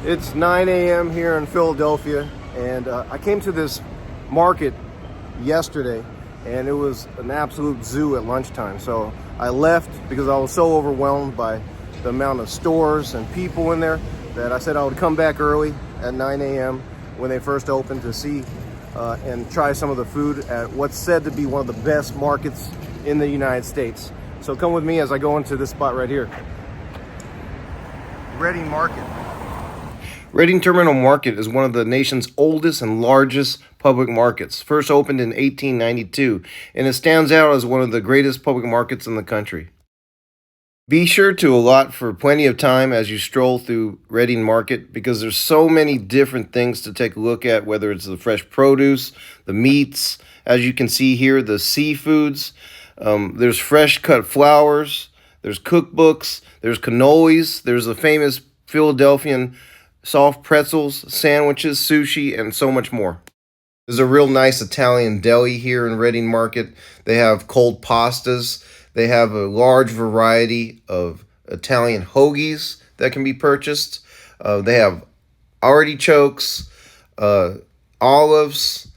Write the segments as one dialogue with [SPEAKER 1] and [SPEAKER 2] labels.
[SPEAKER 1] It's 9 a.m. here in Philadelphia, and I came to this market yesterday, and it was an absolute zoo at lunchtime. So I left because I was so overwhelmed by the amount of stores and people in there that I said I would come back early at 9 a.m. when they first opened to see and try some of the food at what's said to be one of the best markets in the United States. So come with me as I go into this spot right here. Reading Market. Reading Terminal Market is one of the nation's oldest and largest public markets, first opened in 1892, and it stands out as one of the greatest public markets in the country. Be sure to allot for plenty of time as you stroll through Reading Market because there's so many different things to take a look at, whether it's the fresh produce, the meats, as you can see here, the seafoods, there's fresh cut flowers, there's cookbooks, there's cannolis, there's the famous Philadelphian soft pretzels, sandwiches, sushi, and so much more. There's a real nice Italian deli here in Reading Market. They have cold pastas. They have a large variety of Italian hoagies that can be purchased. They have artichokes, olives,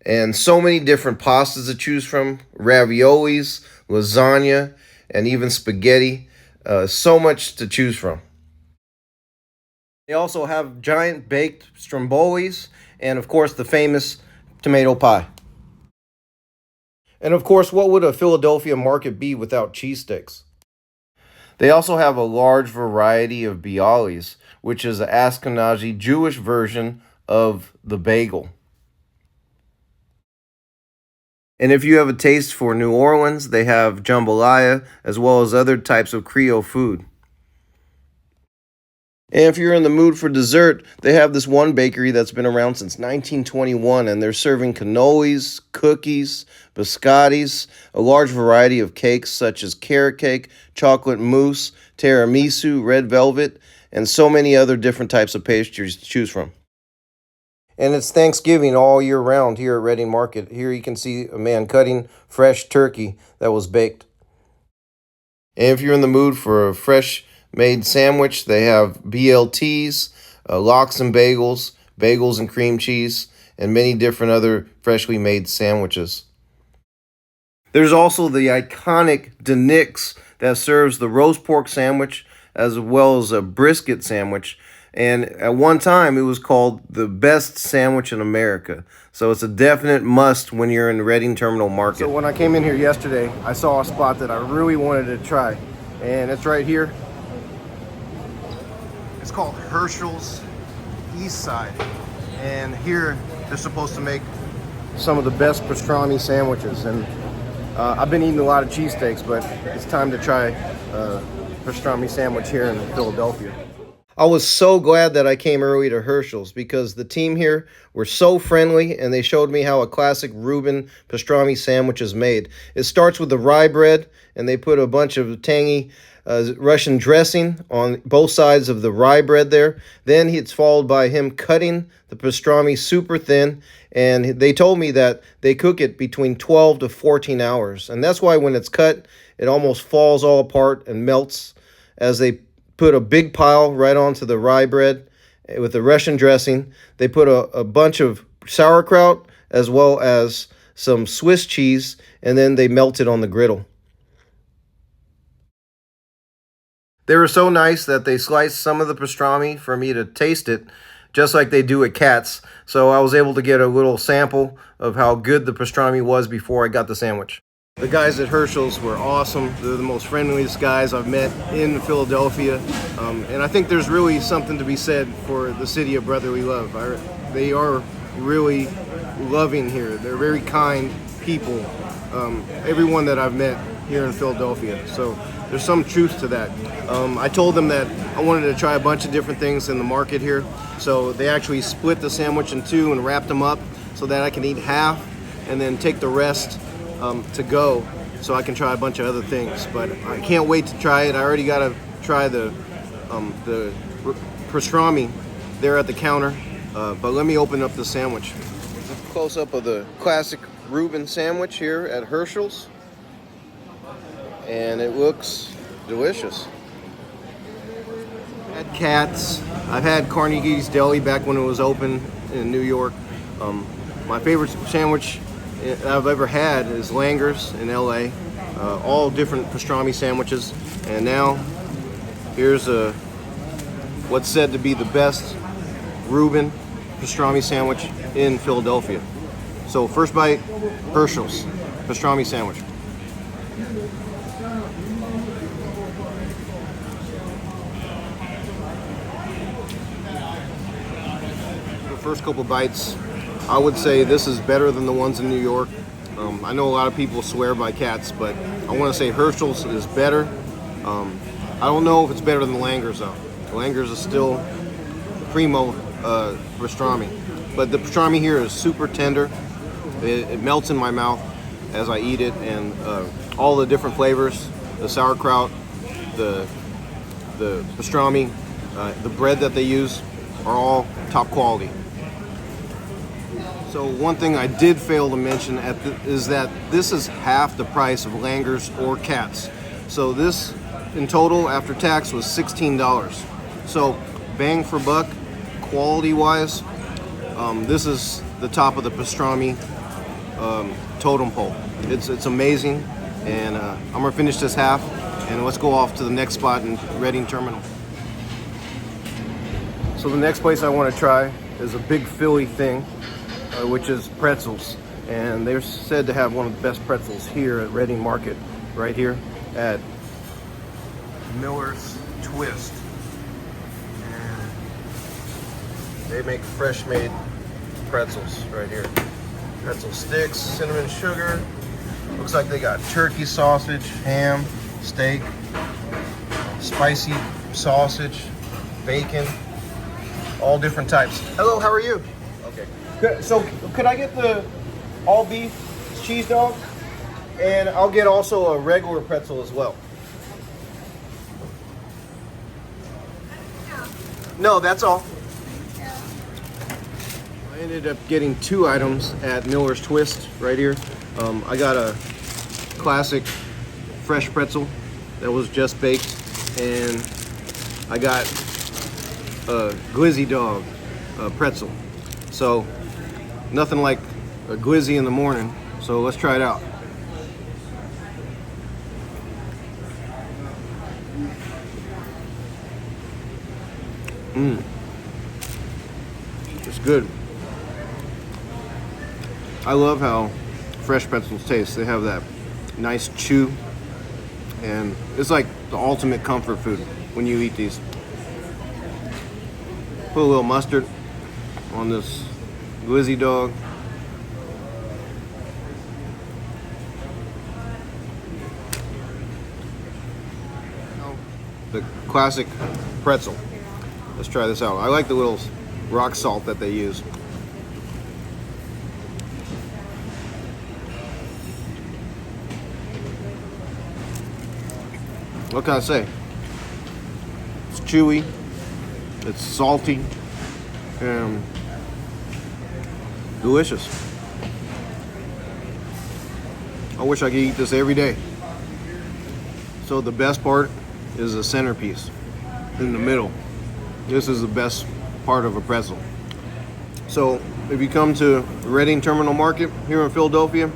[SPEAKER 1] and so many different pastas to choose from. Raviolis, lasagna, and even spaghetti. So much to choose from. They also have giant baked strombolis and, of course, the famous tomato pie. And, of course, what would a Philadelphia market be without cheesesteaks? They also have a large variety of bialys, which is an Ashkenazi Jewish version of the bagel. And if you have a taste for New Orleans, they have jambalaya as well as other types of Creole food. And if you're in the mood for dessert, they have this one bakery that's been around since 1921, and they're serving cannolis, cookies, biscottis, a large variety of cakes such as carrot cake, chocolate mousse, tiramisu, red velvet, and so many other different types of pastries to choose from. And it's Thanksgiving all year round here at Reading Market. Here you can see a man cutting fresh turkey that was baked. And if you're in the mood for a fresh made sandwich, they have BLTs, lox and bagels, bagels and cream cheese, and many different other freshly made sandwiches. There's also the iconic Denix that serves the roast pork sandwich as well as a brisket sandwich. And at one time, it was called the best sandwich in America. So it's a definite must when you're in Reading Terminal Market. So when I came in here yesterday, I saw a spot that I really wanted to try. And it's right here. It's called Herschels East Side. And here, they're supposed to make some of the best pastrami sandwiches. And I've been eating a lot of cheesesteaks, but it's time to try a pastrami sandwich here in Philadelphia. I was so glad that I came early to Herschels because the team here were so friendly and they showed me how a classic Reuben pastrami sandwich is made. It starts with the rye bread and they put a bunch of tangy Russian dressing on both sides of the rye bread there. Then it's followed by him cutting the pastrami super thin, and they told me that they cook it between 12 to 14 hours. And that's why when it's cut, it almost falls all apart and melts as they put a big pile right onto the rye bread with the Russian dressing. They put a bunch of sauerkraut as well as some Swiss cheese, and then they melt it on the griddle. They were so nice that they sliced some of the pastrami for me to taste it, just like they do at Katz. So I was able to get a little sample of how good the pastrami was before I got the sandwich. The guys at Herschels were awesome. They're the most friendliest guys I've met in Philadelphia. And I think there's really something to be said for the city of brotherly love. They are really loving here. They're very kind people. Everyone that I've met here in Philadelphia. So there's some truth to that. I told them that I wanted to try a bunch of different things in the market here. So they actually split the sandwich in two and wrapped them up so that I can eat half and then take the rest to go so I can try a bunch of other things. But I can't wait to try it. I already got to try the pastrami there at the counter. But let me open up the sandwich. It's a close-up of the classic Reuben sandwich here at Herschels. And it looks delicious. Katz. I've had Carnegie's Deli back when it was open in New York. My favorite sandwich I've ever had is Langer's in LA. All different pastrami sandwiches. And now here's what's said to be the best Reuben pastrami sandwich in Philadelphia. So first bite, Herschels pastrami sandwich. The first couple bites, I would say this is better than the ones in New York. I know a lot of people swear by Katz, but I want to say Herschel's is better. I don't know if it's better than Langer's though. Langer's is still primo pastrami, but the pastrami here is super tender. It melts in my mouth as I eat it, and all the different flavors, the sauerkraut, the pastrami, the bread that they use are all top quality. So one thing I did fail to mention is that this is half the price of Langer's or Katz. So this in total after tax was $16. So bang for buck, quality wise, this is the top of the pastrami totem pole. It's amazing, and I'm gonna finish this half and let's go off to the next spot in Reading Terminal. So the next place I want to try is a big Philly thing, which is pretzels, and they're said to have one of the best pretzels here at Reading Market, right here at Miller's Twist. And they make fresh made pretzels right here. Pretzel sticks, cinnamon sugar. Looks like they got turkey sausage, ham, steak, spicy sausage, bacon, all different types. Hello, how are you? Okay. So could I get the all beef cheese dog? And I'll get also a regular pretzel as well. No, that's all. I ended up getting 2 items at Miller's Twist right here. I got a classic fresh pretzel that was just baked, and I got a glizzy dog pretzel. So nothing like a glizzy in the morning, so let's try it out. It's good. I love how fresh pretzels taste. They have that nice chew, and it's like the ultimate comfort food when you eat these. Put a little mustard on this glizzy dog. The classic pretzel. Let's try this out. I like the little rock salt that they use. What can I say? It's chewy, it's salty, and delicious. I wish I could eat this every day. So the best part is the centerpiece in the middle. This is the best part of a pretzel. So if you come to Reading Terminal Market here in Philadelphia,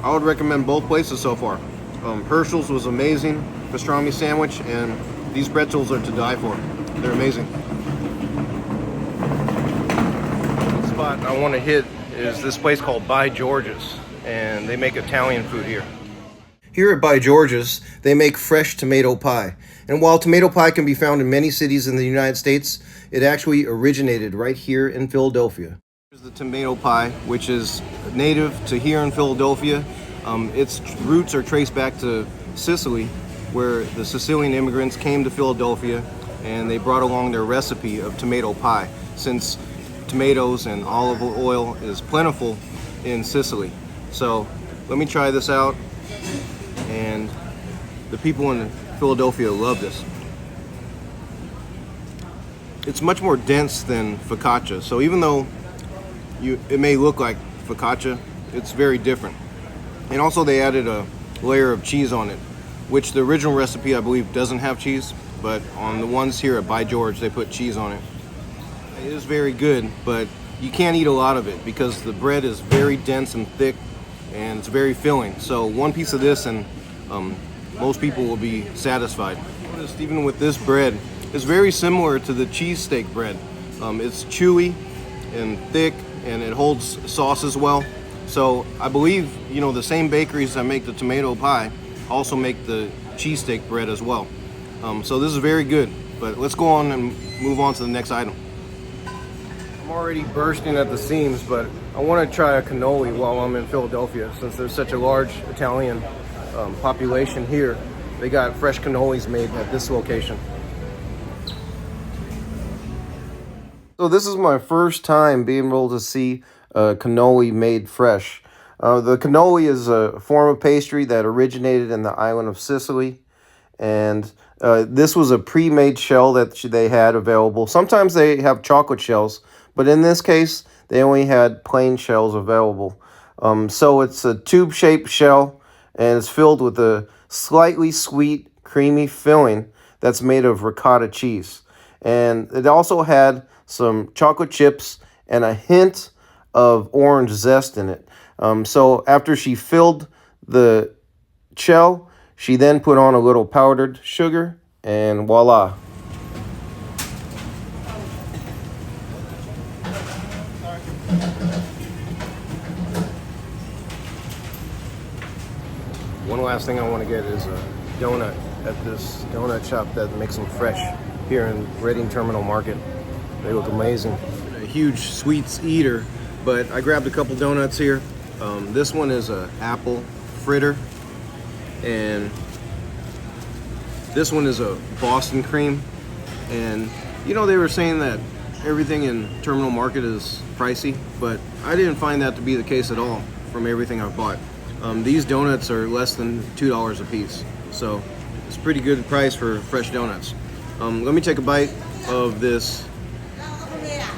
[SPEAKER 1] I would recommend both places so far. Herschel's was amazing pastrami sandwich, and these pretzels are to die for. They're amazing. The spot I want to hit is this place called By George's, and they make Italian food here. Here at By George's, they make fresh tomato pie. And while tomato pie can be found in many cities in the United States, it actually originated right here in Philadelphia. Here's the tomato pie, which is native to here in Philadelphia. Its roots are traced back to Sicily, where the Sicilian immigrants came to Philadelphia and they brought along their recipe of tomato pie, since tomatoes and olive oil is plentiful in Sicily. So let me try this out, and the people in Philadelphia love this. It's much more dense than focaccia, so even though it may look like focaccia, it's very different. And also they added a layer of cheese on it, which the original recipe I believe doesn't have cheese. but on the ones here at By George, they put cheese on it. It is very good, but you can't eat a lot of it because the bread is very dense and thick, and it's very filling. So one piece of this and most people will be satisfied. Notice even with this bread, it's very similar to the cheesesteak bread. It's chewy and thick, and it holds sauce as well. So I believe, you know, the same bakeries that make the tomato pie also make the cheesesteak bread as well. So this is very good, but let's go on and move on to the next item. I'm already bursting at the seams, but I want to try a cannoli while I'm in Philadelphia, since there's such a large Italian population here. They got fresh cannolis made at this location. So this is my first time being able to see a cannoli made fresh. The cannoli is a form of pastry that originated in the island of Sicily, and this was a pre-made shell that they had available. Sometimes they have chocolate shells, but in this case, they only had plain shells available. So it's a tube-shaped shell, and it's filled with a slightly sweet, creamy filling that's made of ricotta cheese. And it also had some chocolate chips and a hint of orange zest in it. So after she filled the shell, she then put on a little powdered sugar, and voila. One last thing I want to get is a donut at this donut shop that makes them fresh here in Reading Terminal Market. They look amazing. A huge sweets eater, but I grabbed a couple donuts here. This one is a apple fritter, and this one is a Boston cream. And you know, they were saying that everything in Terminal Market is pricey, but I didn't find that to be the case at all from everything I've bought. These donuts are less than $2 a piece, so it's a pretty good price for fresh donuts. Let me take a bite of this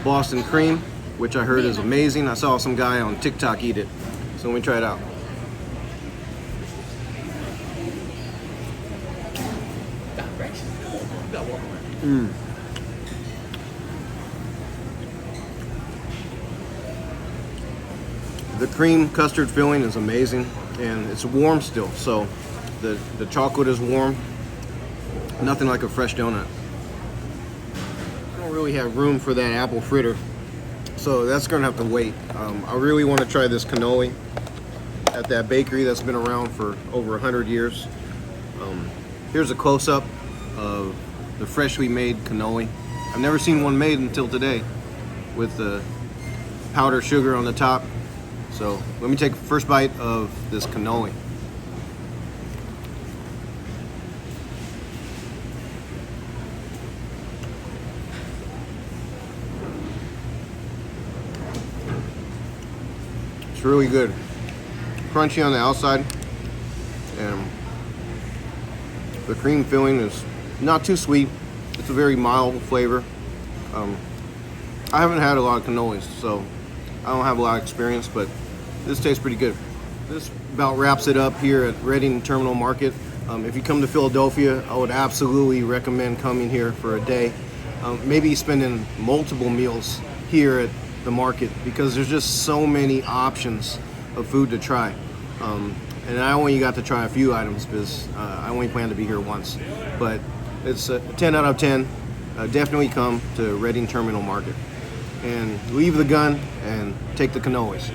[SPEAKER 1] Boston cream, which I heard is amazing. I saw some guy on TikTok eat it, so let me try it out. The cream custard filling is amazing, and it's warm still, so the chocolate is warm. Nothing like a fresh donut. I don't really have room for that apple fritter, so that's gonna have to wait. I really want to try this cannoli at that bakery that's been around for over 100 years. Here's a close-up of the freshly made cannoli. I've never seen one made until today with the powdered sugar on the top. So let me take the first bite of this cannoli. It's really good. Crunchy on the outside, and the cream filling is not too sweet. It's a very mild flavor. I haven't had a lot of cannolis, so I don't have a lot of experience, but this tastes pretty good. This about wraps it up here at Reading Terminal Market. If you come to Philadelphia, I would absolutely recommend coming here for a day. Maybe spending multiple meals here at the market, because there's just so many options of food to try. And I only got to try a few items because I only plan to be here once. But it's a 10 out of 10. Definitely come to Reading Terminal Market and leave the gun and take the cannolis.